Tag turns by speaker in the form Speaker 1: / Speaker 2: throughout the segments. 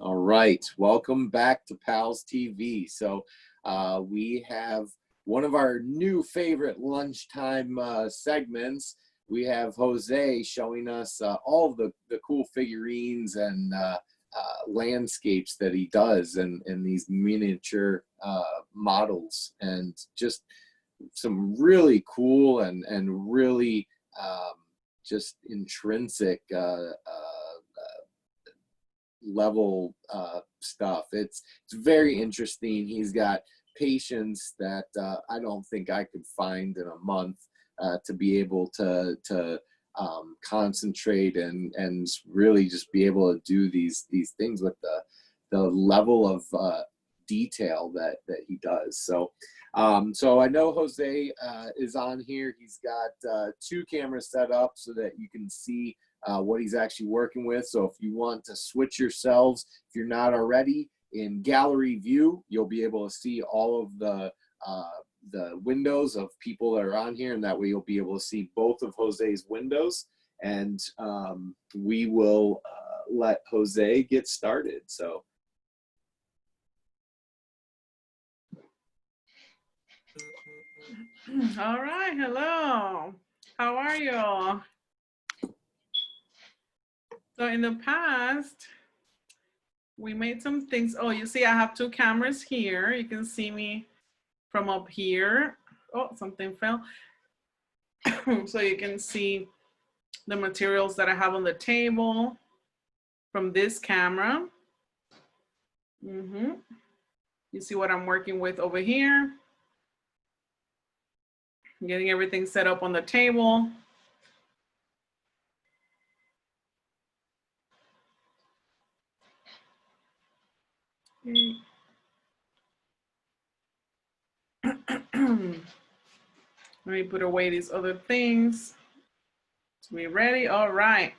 Speaker 1: All right, welcome back to PALS TV. So we have one of our new favorite lunchtime segments. We have Jose showing us all of the cool figurines and landscapes that he does and these miniature models, and just some really cool and really just intrinsic level stuff. It's very interesting. He's got patience that I don't think I could find in a month to be able to concentrate and really just be able to do these things with the level of detail that he does. So so I know Jose is on here. He's got two cameras set up so that you can see what he's actually working with. So if you want to switch yourselves, if you're not already, in gallery view, you'll be able to see all of the windows of people that are on here, and that way you'll be able to see both of Jose's windows. And we will let Jose get started. So.
Speaker 2: All right, hello. How are you all? So in the past, we made some things. Oh, you see I have two cameras here. You can see me from up here. Oh, something fell. So you can see the materials that I have on the table from this camera. You see what I'm working with over here. I'm getting everything set up on the table. Okay. Let me put away these other things. So we ready? All right.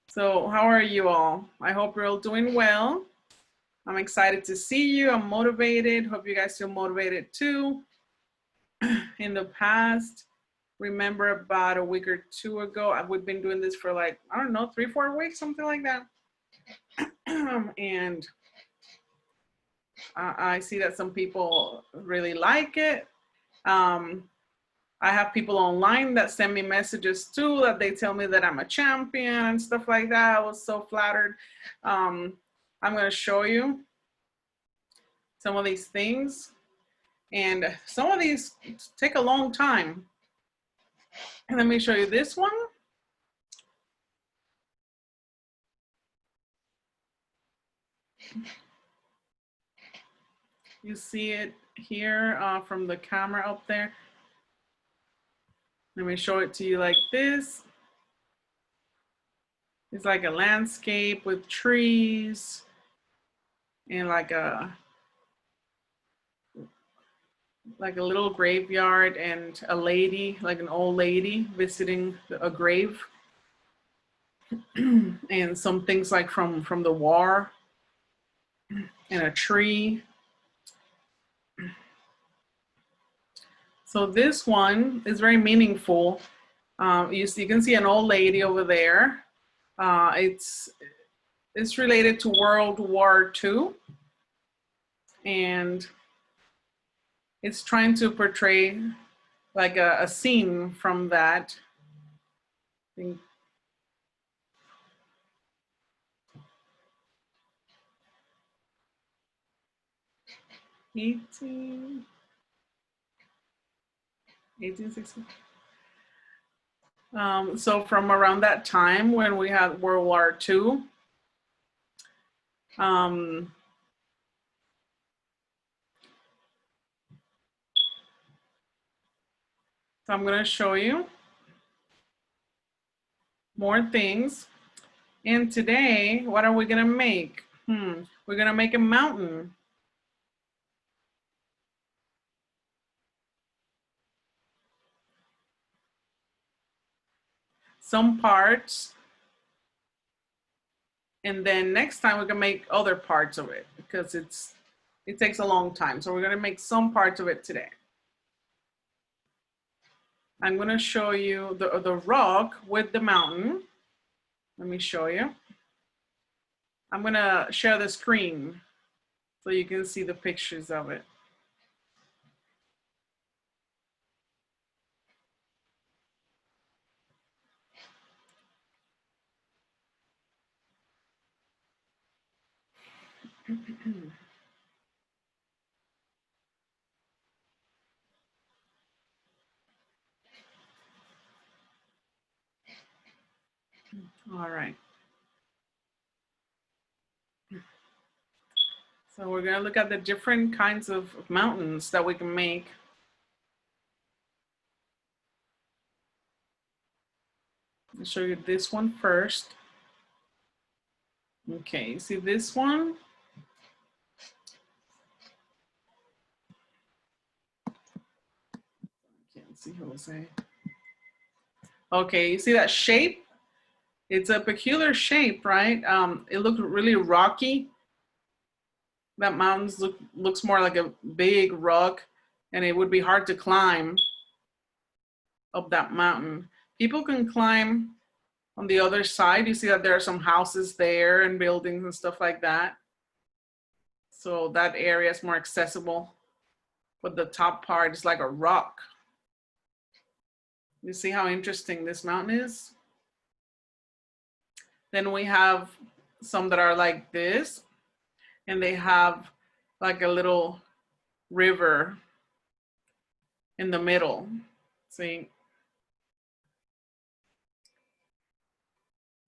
Speaker 2: So how are you all? I hope you're all doing well. I'm excited to see you. I'm motivated. Hope you guys feel motivated too. In the past, remember about a week or two ago, we've been doing this for like, I don't know, 3-4 weeks, something like that. And I see that some people really like it. I have people online that send me messages too, that they tell me that I'm a champion and stuff like that. I was so flattered. I'm gonna show you some of these things. And some of these take a long time. And let me show you this one. You see it here from the camera up there. Let me show it to you like this. It's like a landscape with trees and like a little graveyard and a lady, like an old lady visiting a grave. And some things like from the war and a tree. So this one is very meaningful. You can see an old lady over there. It's related to World War II. And it's trying to portray like a scene from that. I think. '1860. So from around that time when we had World War II, so I'm going to show you more things. And today, what are we going to make? We're going to make a mountain. Some parts, and then next time we can make other parts of it because it takes a long time. So we're going to make some parts of it today. I'm going to show you the rock with the mountain. Let me show you. I'm gonna share the screen so you can see the pictures of it. All right. So we're gonna look at the different kinds of mountains that we can make. I'll show you this one first. Okay, you see this one? Can't see Jose. Okay, you see that shape? It's a peculiar shape, right? It looks really rocky. That mountains looks more like a big rock, and it would be hard to climb up that mountain. People can climb on the other side. You see that there are some houses there and buildings and stuff like that. So that area is more accessible, but the top part is like a rock. You see how interesting this mountain is? Then we have some that are like this, and they have like a little river in the middle. See?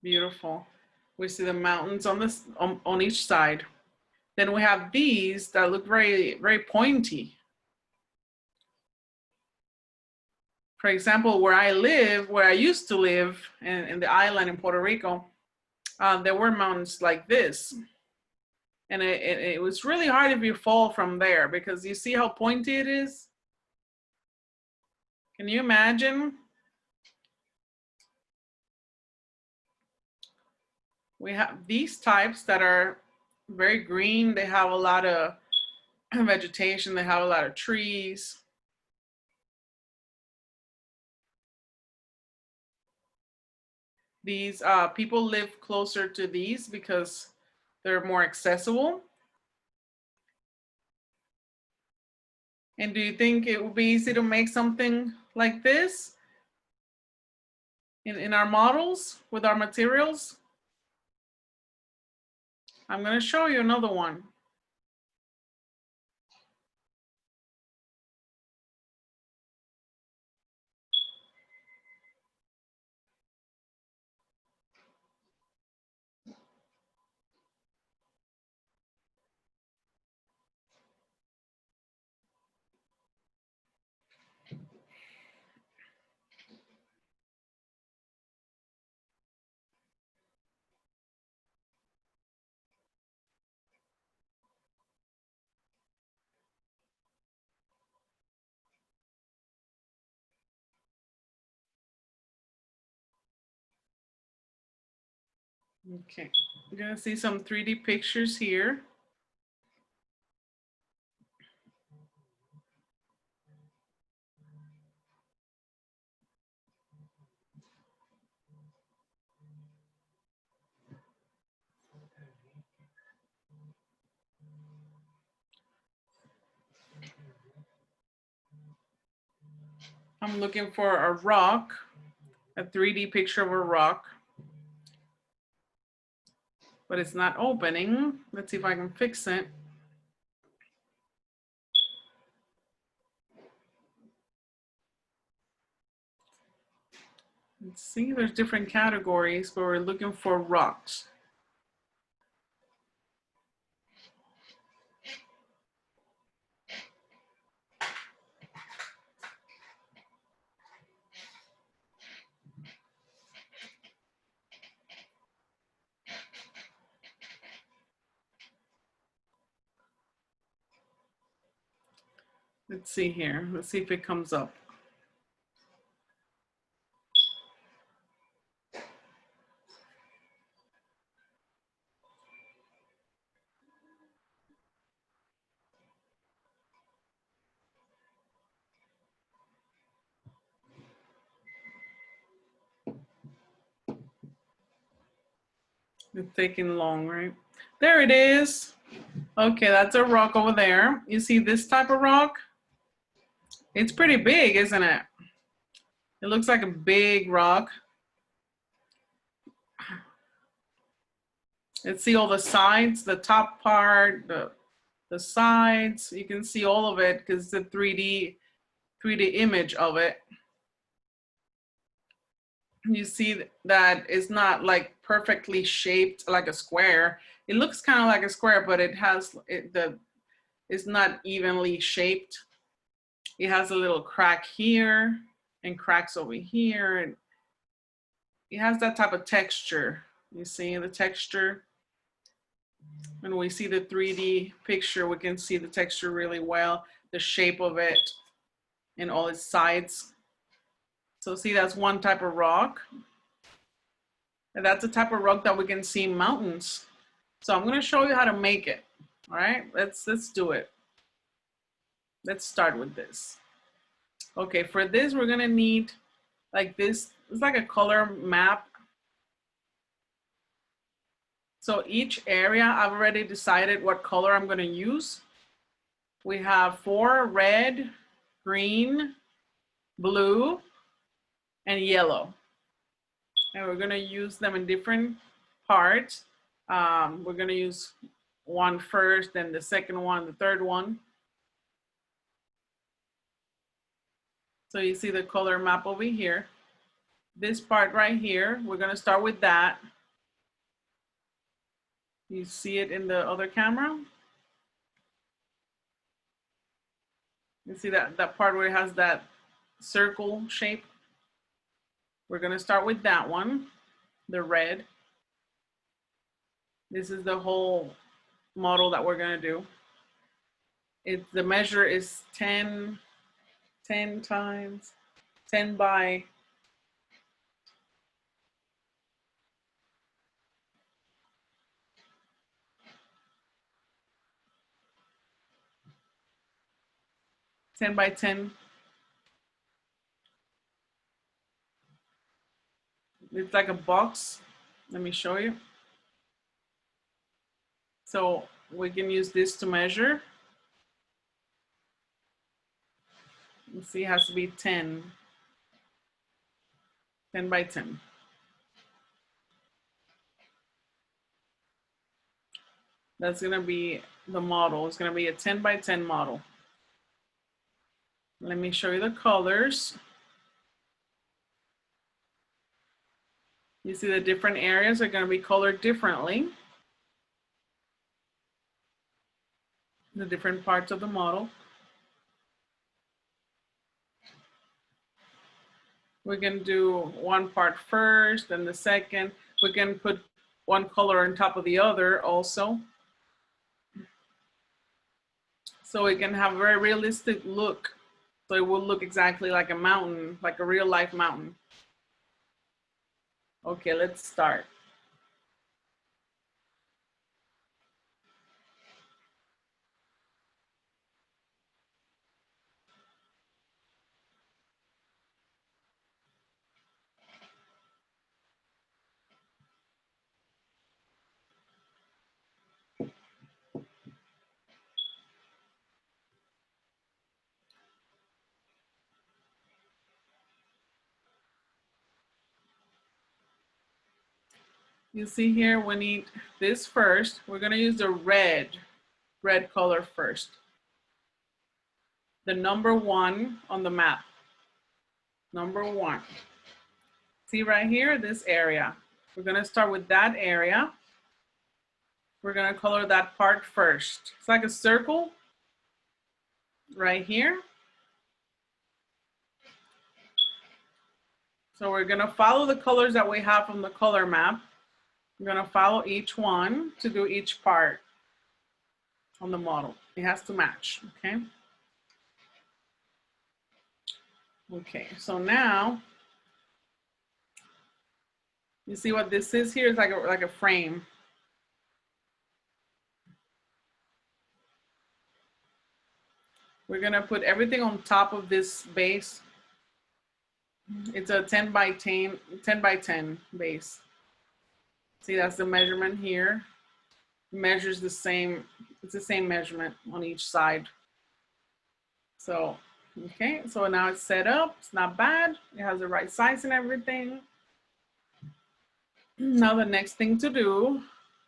Speaker 2: Beautiful. We see the mountains on this on each side. Then we have these that look very, very pointy. For example, where I used to live in the island in Puerto Rico, there were mountains like this. And it was really hard if you fall from there because you see how pointy it is? Can you imagine? We have these types that are very green. They have a lot of vegetation. They have a lot of trees. These people live closer to these because they're more accessible. And do you think it would be easy to make something like this in our models with our materials? I'm going to show you another one. Okay, you're going to see some 3D pictures here. I'm looking for a rock, a 3D picture of a rock, but it's not opening. Let's see if I can fix it. Let's see, there's different categories, but we're looking for rocks. Let's see here. Let's see if it comes up. It's taking long, right? There it is. Okay, that's a rock over there. You see this type of rock? It's pretty big, isn't it? It looks like a big rock. Let's see all the sides, the top part, the sides. You can see all of it because it's a 3D image of it. You see that it's not like perfectly shaped like a square. It looks kind of like a square, but it's not evenly shaped. It has a little crack here and cracks over here, and it has that type of texture. You see the texture? When we see the 3D picture, we can see the texture really well, the shape of it and all its sides. So see, that's one type of rock. And that's the type of rock that we can see in mountains. So I'm gonna show you how to make it. All right, let's do it. Let's start with this. Okay, for this, we're gonna need like this. It's like a color map. So each area, I've already decided what color I'm gonna use. We have 4: red, green, blue, and yellow. And we're gonna use them in different parts. We're gonna use one first, then the second one, the third one. So you see the color map over here. This part right here, we're gonna start with that. You see it in the other camera? You see that part where it has that circle shape? We're gonna start with that one, the red. This is the whole model that we're gonna do. The measure is 10 times 10 by 10 by 10. It's like a box. Let me show you. So we can use this to measure. You see, it has to be 10 by 10. That's gonna be the model. It's gonna be a 10 by 10 model. Let me show you the colors. You see the different areas are gonna be colored differently. The different parts of the model. We can do one part first, then the second. We can put one color on top of the other also. So it can have a very realistic look. So it will look exactly like a mountain, like a real life mountain. Okay, let's start. You see here, we need this first. We're gonna use the red color first. The number 1 on the map. Number 1. See right here, this area. We're gonna start with that area. We're gonna color that part first. It's like a circle right here. So we're gonna follow the colors that we have from the color map. We're gonna follow each one to do each part on the model. It has to match, okay? Okay, so now, you see what this is here? It's like a frame. We're gonna put everything on top of this base. It's a 10 by 10 base. See, that's the measurement here. Measures the same, it's the same measurement on each side. So, okay, so now it's set up. It's not bad. It has the right size and everything. Now the next thing to do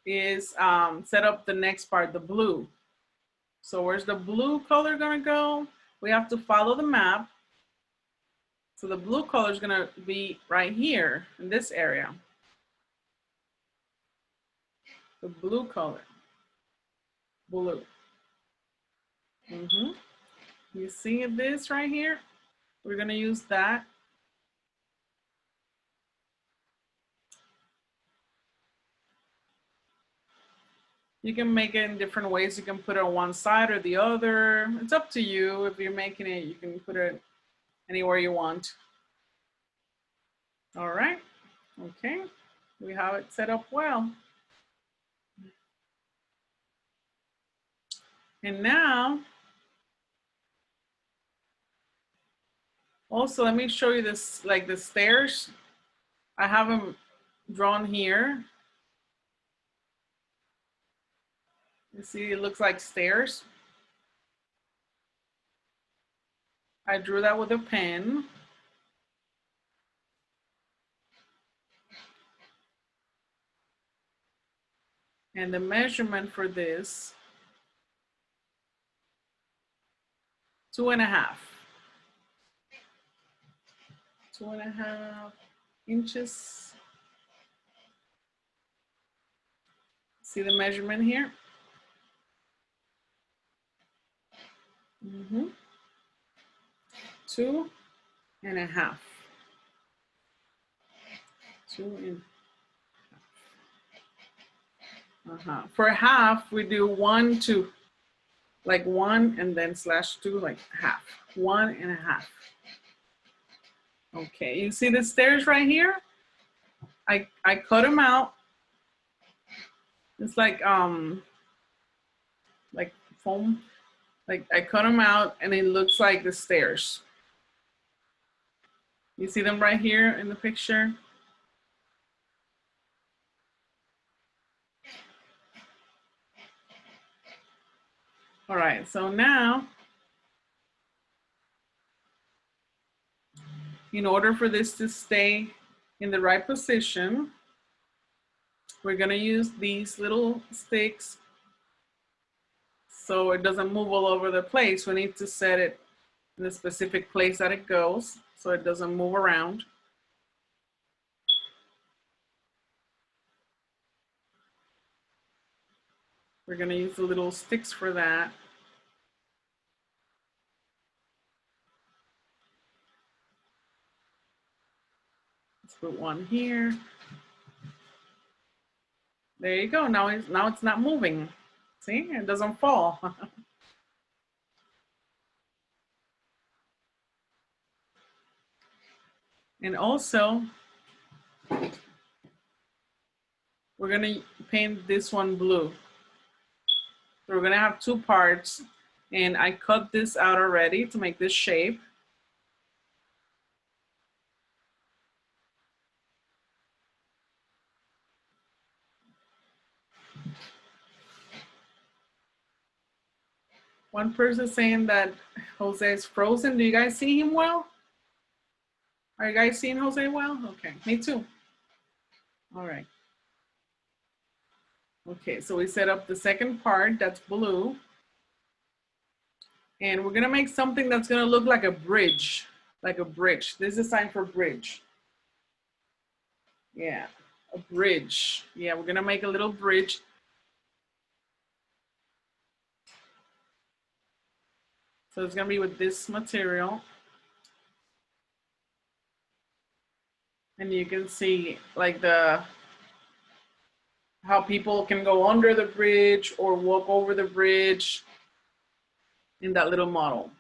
Speaker 2: is set up the next part, the blue. So where's the blue color gonna go? We have to follow the map. So the blue color is gonna be right here in this area. The blue color, blue. You see this right here? We're gonna use that. You can make it in different ways. You can put it on one side or the other. It's up to you. If you're making it, you can put it anywhere you want. All right, okay. We have it set up well. And now, also let me show you this, like the stairs. I have them drawn here. You see, it looks like stairs. I drew that with a pen. And the measurement for this, 2.5. 2.5 inches. See the measurement here? 2.5. 2.5. For half, we do 1, 2, like 1 and then /2, like half, 1.5. Okay, you see the stairs right here? I cut them out. It's like foam. Like I cut them out and it looks like the stairs. You see them right here in the picture? All right, so now, in order for this to stay in the right position, we're gonna use these little sticks so it doesn't move all over the place. We need to set it in the specific place that it goes so it doesn't move around. We're gonna use the little sticks for that. Let's put one here. There you go. Now it's not moving. See, it doesn't fall. And also, we're gonna paint this one blue. So we're gonna have 2 parts, and I cut this out already to make this shape. One person saying that Jose is frozen. Do you guys see him well? Are you guys seeing Jose well? Okay, me too. All right. Okay, so we set up the second part, that's blue. And we're gonna make something that's gonna look like a bridge, like a bridge. This is a sign for bridge. Yeah, a bridge. Yeah, we're gonna make a little bridge. So it's gonna be with this material. And you can see like how people can go under the bridge or walk over the bridge in that little model.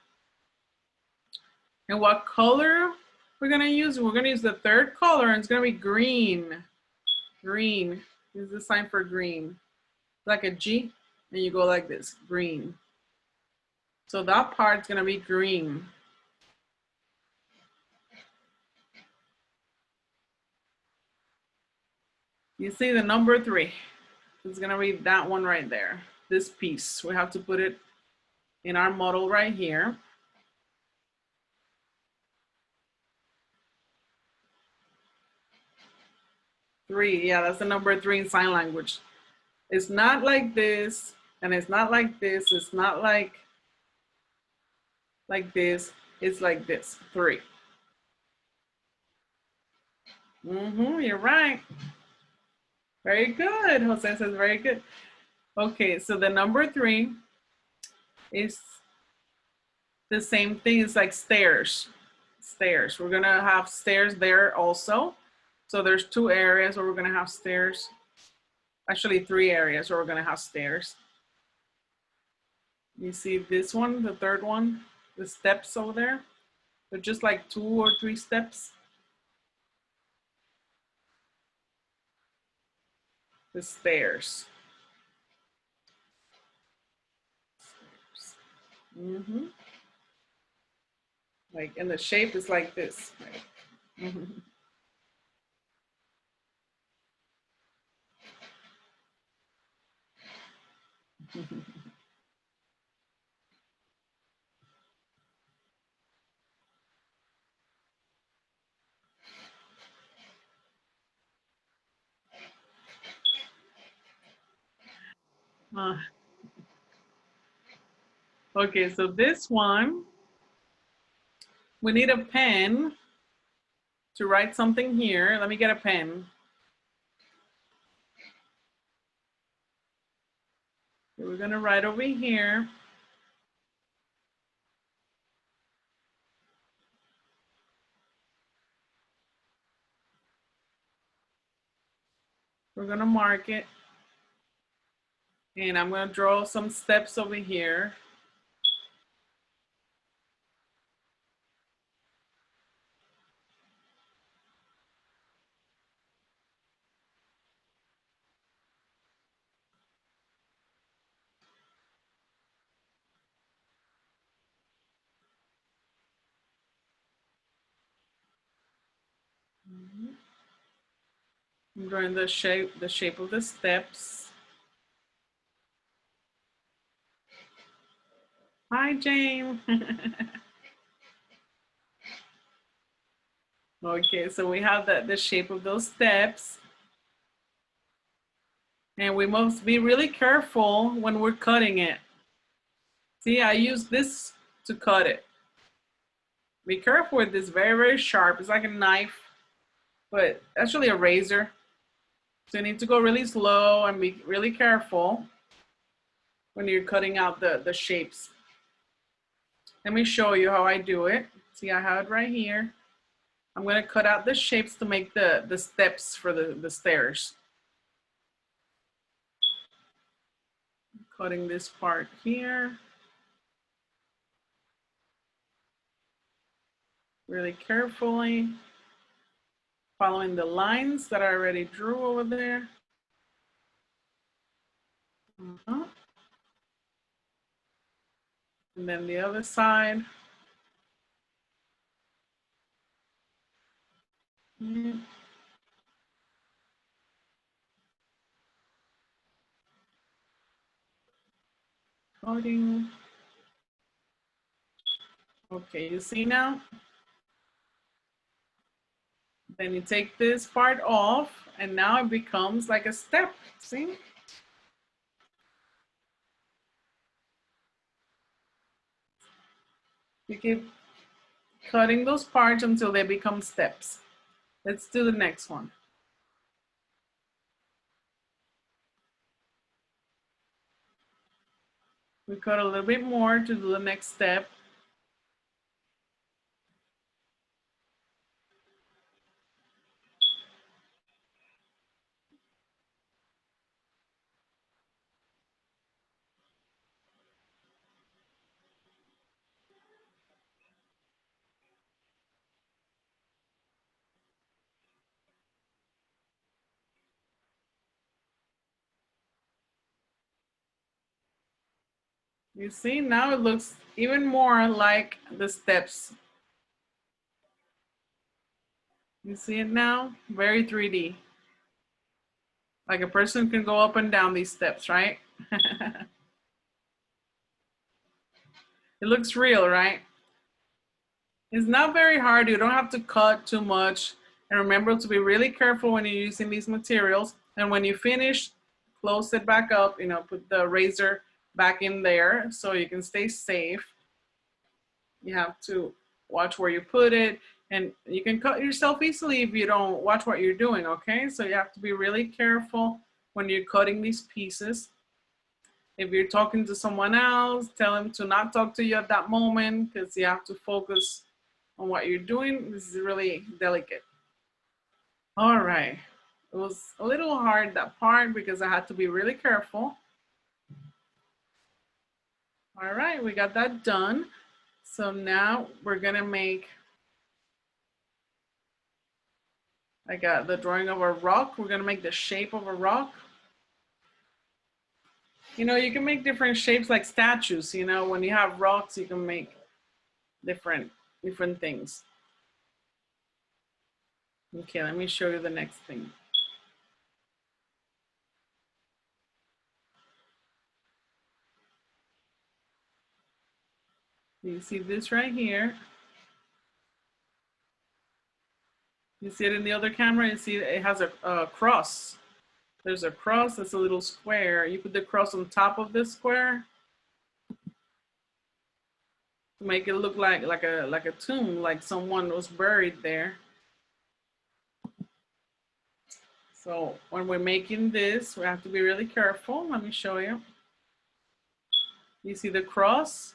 Speaker 2: And what color we're gonna use? We're gonna use the third color, and it's gonna be green. Green, this is the sign for green. Like a G, and you go like this, green. So that part's gonna be green. You see the number 3. It's gonna read that one right there. This piece, we have to put it in our model right here. Three, yeah, that's the number 3 in sign language. It's not like this, and it's not like this. It's not like this. It's like this, 3. You're right. Very good. Jose says very good. Okay, so the number 3 is the same thing. It's like stairs. Stairs. We're gonna have stairs there also. So there's 2 areas where we're gonna have stairs. Actually 3 areas where we're gonna have stairs. You see this one, the third one, the steps over there. They're just like 2 or 3 steps. The stairs. Like, and the shape is like this. Right? Okay, so this one, we need a pen to write something here. Let me get a pen. Okay, we're gonna write over here. We're gonna mark it. And I'm gonna draw some steps over here. I'm drawing the shape of the steps. Hi, Jane. Okay, so we have the shape of those steps. And we must be really careful when we're cutting it. See, I use this to cut it. Be careful with this, very, very sharp. It's like a knife, but actually a razor. So you need to go really slow and be really careful when you're cutting out the shapes. Let me show you how I do it. See, I have it right here. I'm gonna cut out the shapes to make the steps for the stairs. Cutting this part here. Really carefully. Following the lines that I already drew over there. And then the other side. Cutting. Okay, you see now? Then you take this part off and now it becomes like a step, see? You keep cutting those parts until they become steps. Let's do the next one. We cut a little bit more to do the next step. You see, now it looks even more like the steps. You see it now? Very 3D. Like a person can go up and down these steps, right? It looks real, right? It's not very hard. You don't have to cut too much. And remember to be really careful when you're using these materials. And when you finish, close it back up, you know, put the razor back in there so you can stay safe. You have to watch where you put it. And you can cut yourself easily if you don't watch what you're doing, okay? So you have to be really careful when you're cutting these pieces. If you're talking to someone else, tell them to not talk to you at that moment because you have to focus on what you're doing. This is really delicate. All right. It was a little hard, that part, because I had to be really careful. All right, we got that done. So now we're gonna make, I got the drawing of a rock. We're gonna make the shape of a rock. You know, you can make different shapes like statues. You know, when you have rocks, you can make different things. Okay, let me show you the next thing. You see this right here. You see it in the other camera. You see it has a cross. There's a cross. That's a little square. You put the cross on top of this square to make it look like a tomb, like someone was buried there. So when we're making this, we have to be really careful. Let me show you. You see the cross?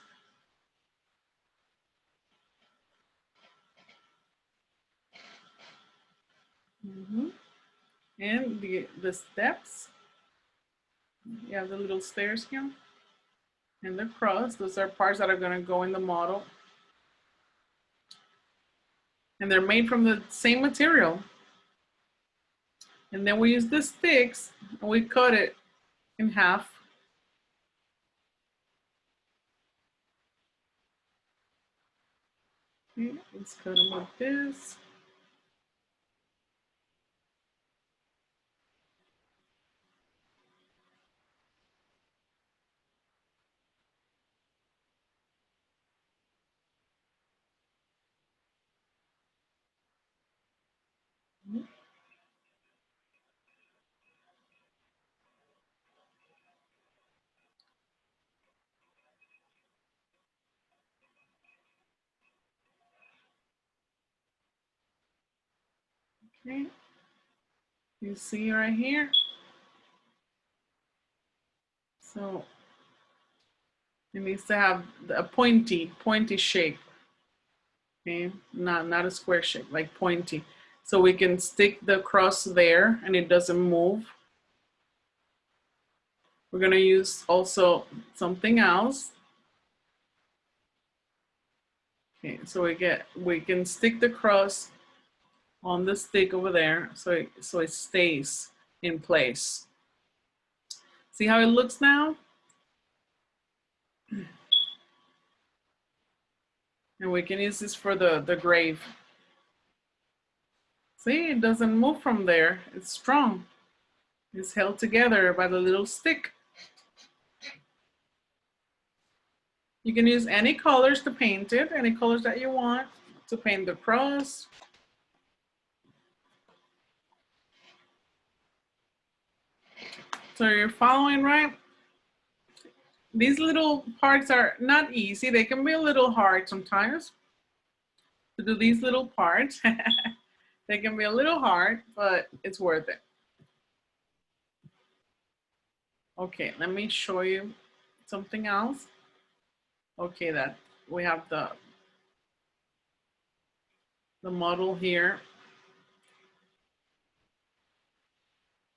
Speaker 2: And the steps. You have the little stairs here. And the cross. Those are parts that are going to go in the model. And they're made from the same material. And then we use the sticks and we cut it in half. Okay, let's cut them like this. Okay, you see right here. So it needs to have a pointy shape. Okay, not a square shape, like pointy. So we can stick the cross there and it doesn't move. We're gonna use also something else. Okay, so we can stick the cross on the stick over there so it stays in place. See how it looks now? And we can use this for the grave. See, it doesn't move from there. It's strong. It's held together by the little stick. You can use any colors to paint it, any colors that you want to paint the cross. So you're following, right? These little parts are not easy. They can be a little hard sometimes to do these little parts. They can be a little hard, but it's worth it. Okay, let me show you something else. Okay, that we have the model here.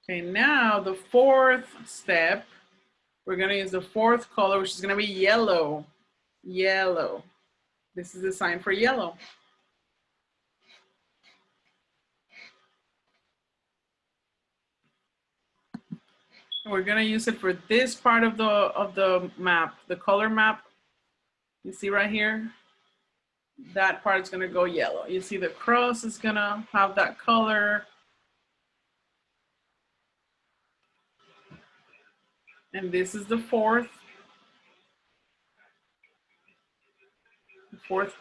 Speaker 2: Okay, now the fourth step, we're gonna use the fourth color, which is gonna be yellow. Yellow. This is the sign for yellow. And we're gonna use it for this part of the map, the color map. You see right here? That part is gonna go yellow. You see the cross is gonna have that color. And this is the fourth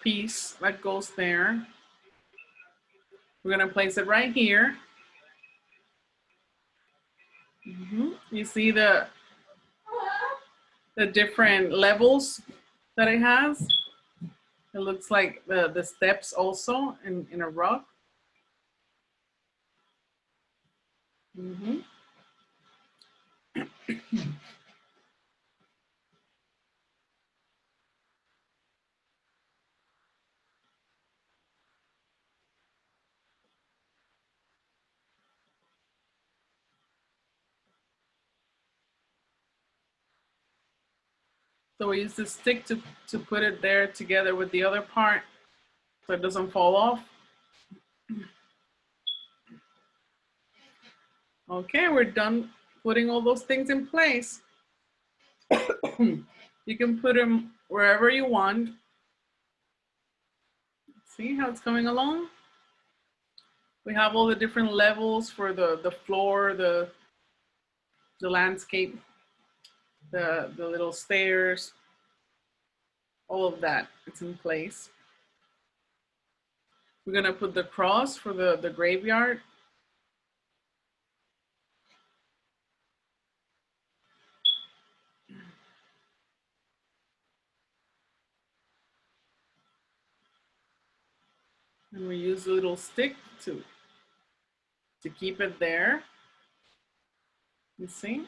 Speaker 2: piece that goes there. We're gonna place it right here. You see the different levels that it has. It looks like the steps also in a rock. So we use the stick to put it there together with the other part so it doesn't fall off. Okay, we're done putting all those things in place. You can put them wherever you want. See how it's coming along? We have all the different levels for the floor, the landscape, the little stairs, all of that, it's in place. We're gonna put the cross for the graveyard. And we use a little stick to keep it there. You see?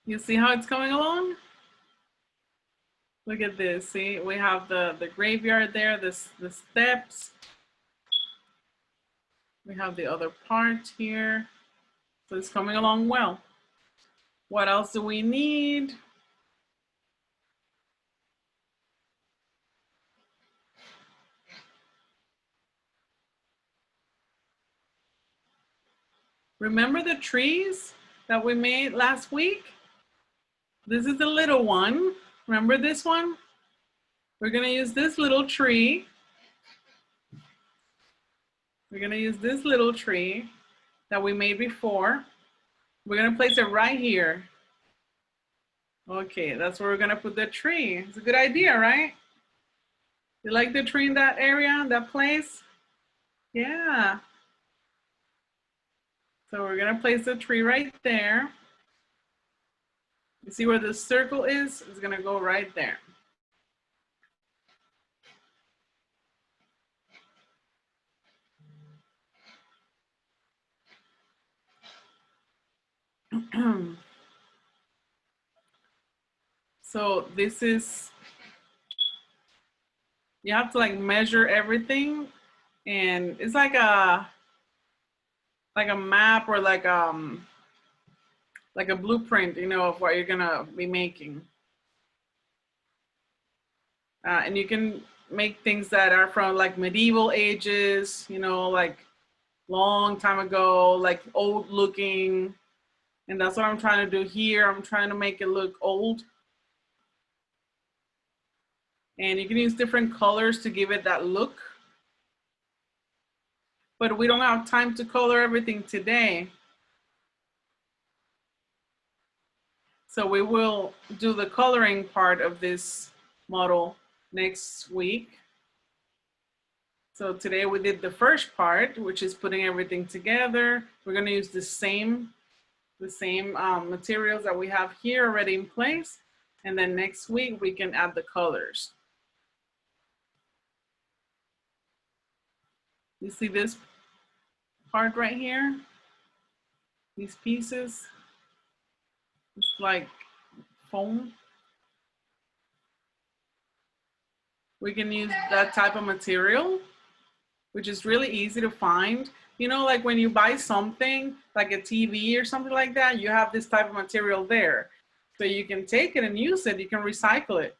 Speaker 2: You see how it's coming along? Look at this, see? We have the graveyard there, the steps. We have the other part here. So it's coming along well. What else do we need? Remember the trees that we made last week? This is the little one. Remember this one? We're gonna use this little tree. We're gonna use this little tree that we made before. We're gonna place it right here. Okay, that's where we're gonna put the tree. It's a good idea, right? You like the tree in that area, that place? Yeah. So we're gonna place the tree right there. You see where the circle is? It's gonna go right there. So this is, you have to like measure everything, and it's like a map or like a blueprint, you know, of what you're gonna be making. And you can make things that are from like medieval ages, you know, like long time ago, like old looking. And that's what I'm trying to do here. I'm trying to make it look old. And you can use different colors to give it that look. But we don't have time to color everything today. So we will do the coloring part of this model next week. So today we did the first part, which is putting everything together. We're gonna use the same materials that we have here already in place. And then next week we can add the colors. You see this part right here? These pieces, it's like foam. We can use that type of material, which is really easy to find. You know, like when you buy something, like a TV or something like that, you have this type of material there. So you can take it and use it, you can recycle it.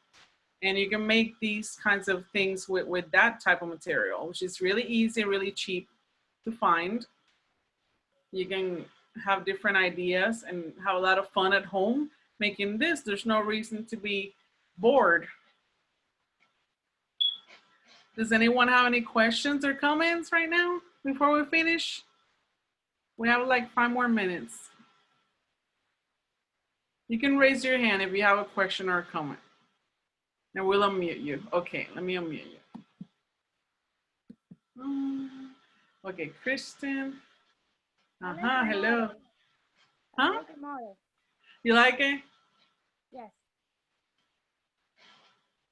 Speaker 2: And you can make these kinds of things with that type of material, which is really easy, really cheap to find. You can have different ideas and have a lot of fun at home making this. There's no reason to be board. Does anyone have any questions or comments right now before we finish? We have like 5 more minutes. You can raise your hand if you have a question or a comment. And we'll unmute you. Okay, let me unmute you. Okay, Kristen. Hello. Huh?
Speaker 3: I like the model.
Speaker 2: You like it?
Speaker 3: Yes.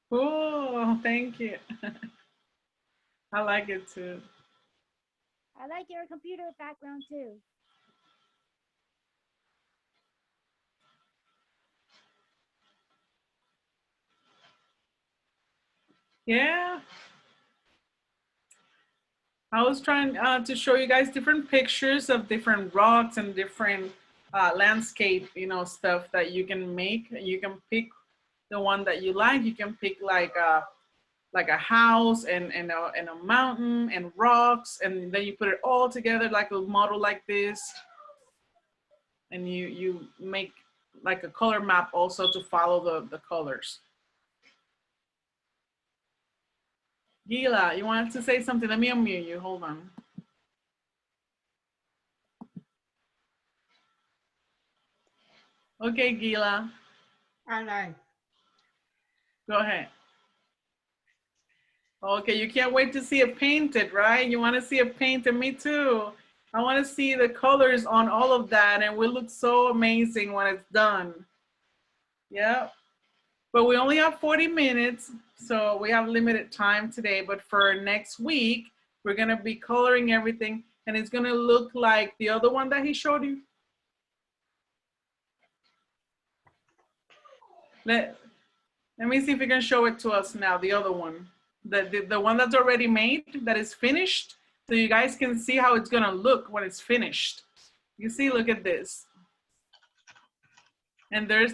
Speaker 2: Cool, thank you. I like it too.
Speaker 3: I like your computer background too.
Speaker 2: Yeah. I was trying to show you guys different pictures of different rocks and different landscape, stuff that you can make. You can pick the one that you like. You can pick like a house and a mountain and rocks, and then you put it all together like a model like this. And you make like a color map also to follow the colors. Gila, you wanted to say something? Let me unmute you. Hold on. Okay, Gila.
Speaker 4: I like.
Speaker 2: Go ahead. Okay, you can't wait to see it painted, right? You want to see it painted? Me too. I want to see the colors on all of that, and it will look so amazing when it's done. Yeah. But we only have 40 minutes, so we have limited time today. But for next week, we're going to be coloring everything, and it's going to look like the other one that he showed you. Let me see if you can show it to us now, the other one. The one that's already made, that is finished, so you guys can see how it's gonna look when it's finished. You see, look at this. And there's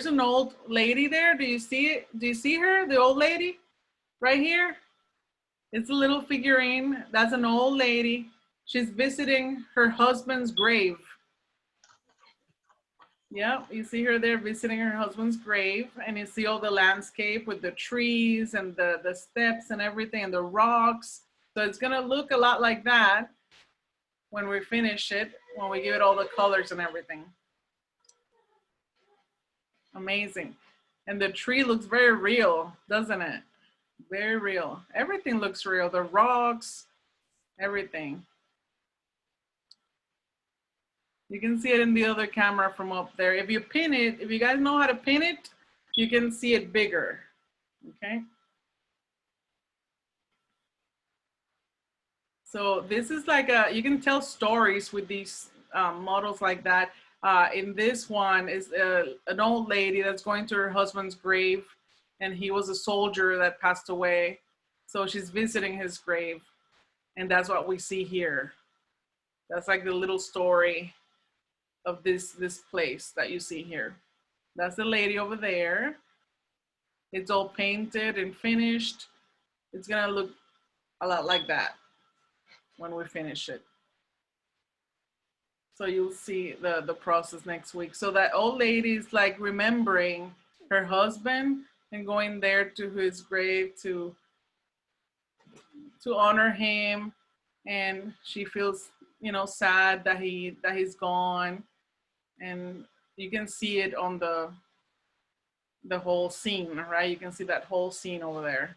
Speaker 2: an old lady there. Do you see it? Do you see her, the old lady? Right here? It's a little figurine. That's an old lady. She's visiting her husband's grave. Yeah, you see her there visiting her husband's grave, and you see all the landscape with the trees and the steps and everything and the rocks. So it's gonna look a lot like that when we finish it, when we give it all the colors and everything. Amazing. And the tree looks very real, doesn't it? Very real. Everything looks real. The rocks, everything. You can see it in the other camera from up there. If you pin it, if you guys know how to pin it, you can see it bigger, okay? So this is like you can tell stories with these models like that. In this one is an old lady that's going to her husband's grave, and he was a soldier that passed away. So she's visiting his grave, and that's what we see here. That's like the little story of this place that you see here. That's the lady over there. It's all painted and finished. It's gonna look a lot like that when we finish it. So you'll see the process next week. So that old lady is like remembering her husband and going there to his grave to honor him, and she feels, sad that he's gone. And you can see it on the whole scene, right? You can see that whole scene over there.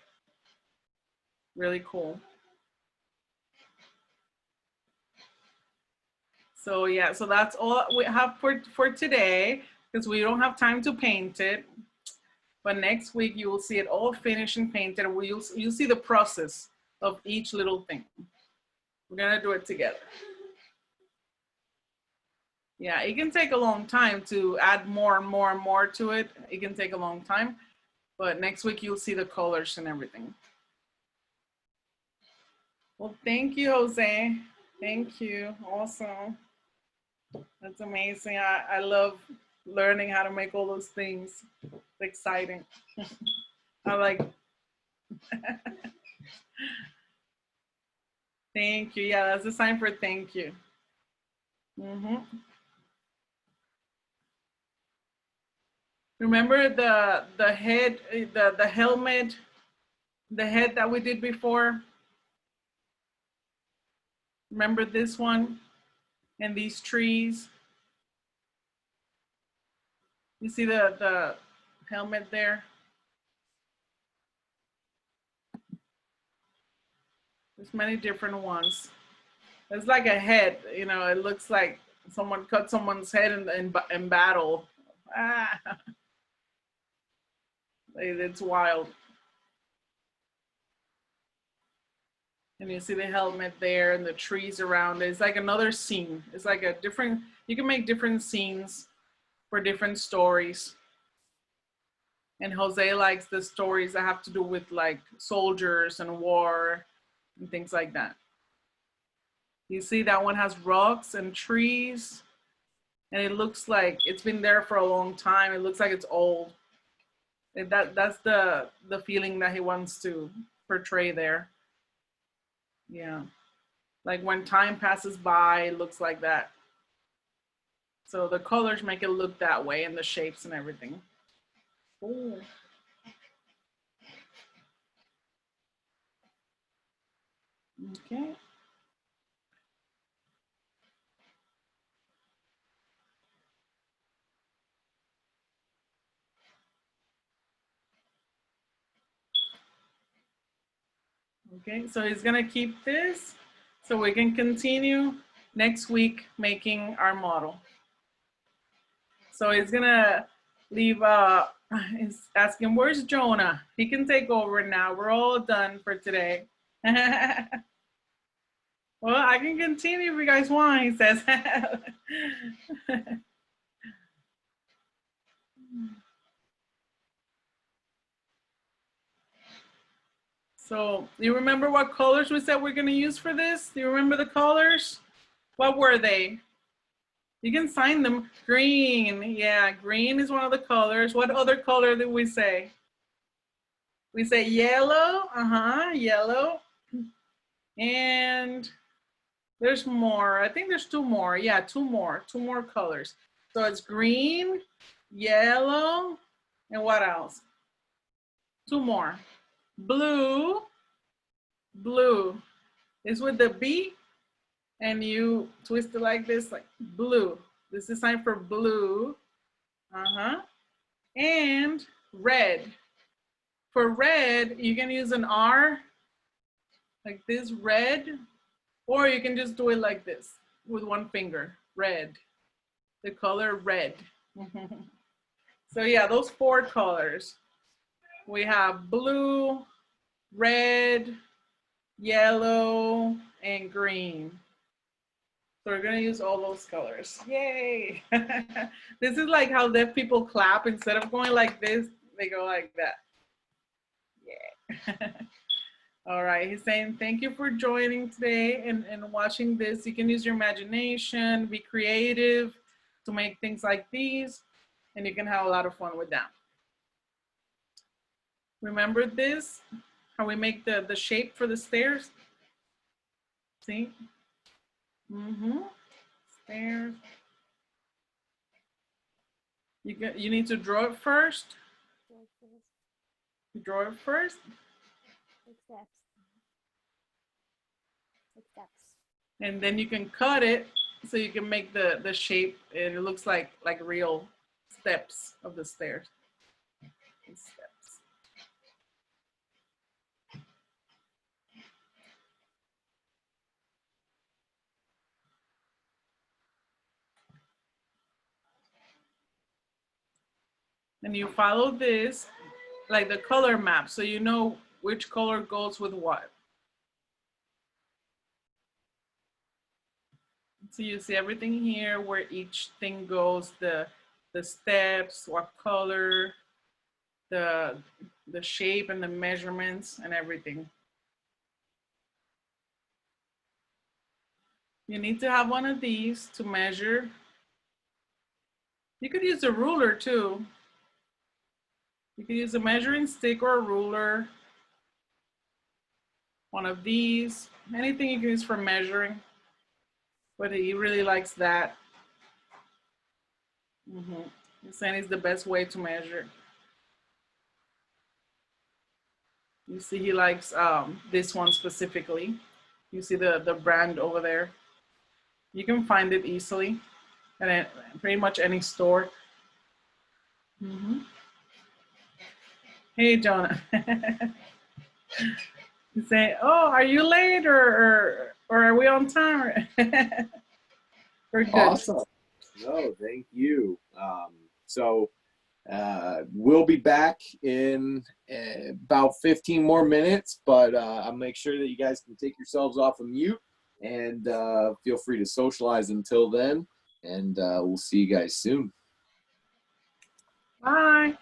Speaker 2: Really cool. So yeah, so that's all we have for today, because we don't have time to paint it. But next week you will see it all finished and painted, and you'll see the process of each little thing. We're gonna do it together. Yeah, it can take a long time to add more and more and more to it. It can take a long time, but next week you'll see the colors and everything. Well, thank you, Jose. Thank you. Awesome. That's amazing. I love learning how to make all those things. It's exciting. I like. Thank you. Yeah, that's a sign for thank you. Remember the head, the helmet, the head that we did before? Remember this one and these trees? You see the helmet there? There's many different ones. It's like a head, you know, it looks like someone cut someone's head in battle. Ah, it's wild. And you see the helmet there and the trees around it. It's like another scene. It's like a different, you can make different scenes for different stories. And Jose likes the stories that have to do with like soldiers and war and things like that. You see that one has rocks and trees, and it looks like it's been there for a long time. It looks like it's old. And that's the feeling that he wants to portray there. Yeah, like when time passes by, it looks like that. So the colors make it look that way, and the shapes and everything. Ooh. Okay. Okay, so he's gonna keep this so we can continue next week making our model. So he's gonna leave, he's asking, where's Jonah? He can take over now. We're all done for today. Well, I can continue if you guys want, he says. So you remember what colors we said we're gonna use for this? Do you remember the colors? What were they? You can sign them. Green, yeah, green is one of the colors. What other color did we say? We say yellow, yellow. And there's more, I think there's two more. Yeah, two more colors. So it's green, yellow, and what else? Two more. Blue, blue is with the B, and you twist it like this, like blue. This is sign for blue. And red. For red, you can use an R, like this, red, or you can just do it like this with one finger, red. The color red. So yeah, those four colors. We have blue, red, yellow, and green. So we're gonna use all those colors. Yay! This is like how deaf people clap. Instead of going like this, they go like that. Yeah. All right, he's saying thank you for joining today and watching this. You can use your imagination, be creative to make things like these, and you can have a lot of fun with that. Remember this, how we make the shape for the stairs? See? Stairs. You need to draw it first. Draw it first. And then you can cut it so you can make the shape, and it looks like real steps of the stairs. Steps. And you follow this like the color map, so you know which color goes with what. So you see everything here where each thing goes, the steps, what color, the shape and the measurements and everything. You need to have one of these to measure. You could use a ruler too. You could use a measuring stick or a ruler. One of these, anything you can use for measuring. But he really likes that. He's saying it's the best way to measure. You see, he likes this one specifically. You see the brand over there. You can find it easily at pretty much any store. Hey, Jonah. You say, "Oh, are you late or are we on time?" We're good.
Speaker 1: Awesome. No, thank you. We'll be back in about 15 more minutes, but I'll make sure that you guys can take yourselves off of mute and feel free to socialize until then. And we'll see you guys soon.
Speaker 2: Bye.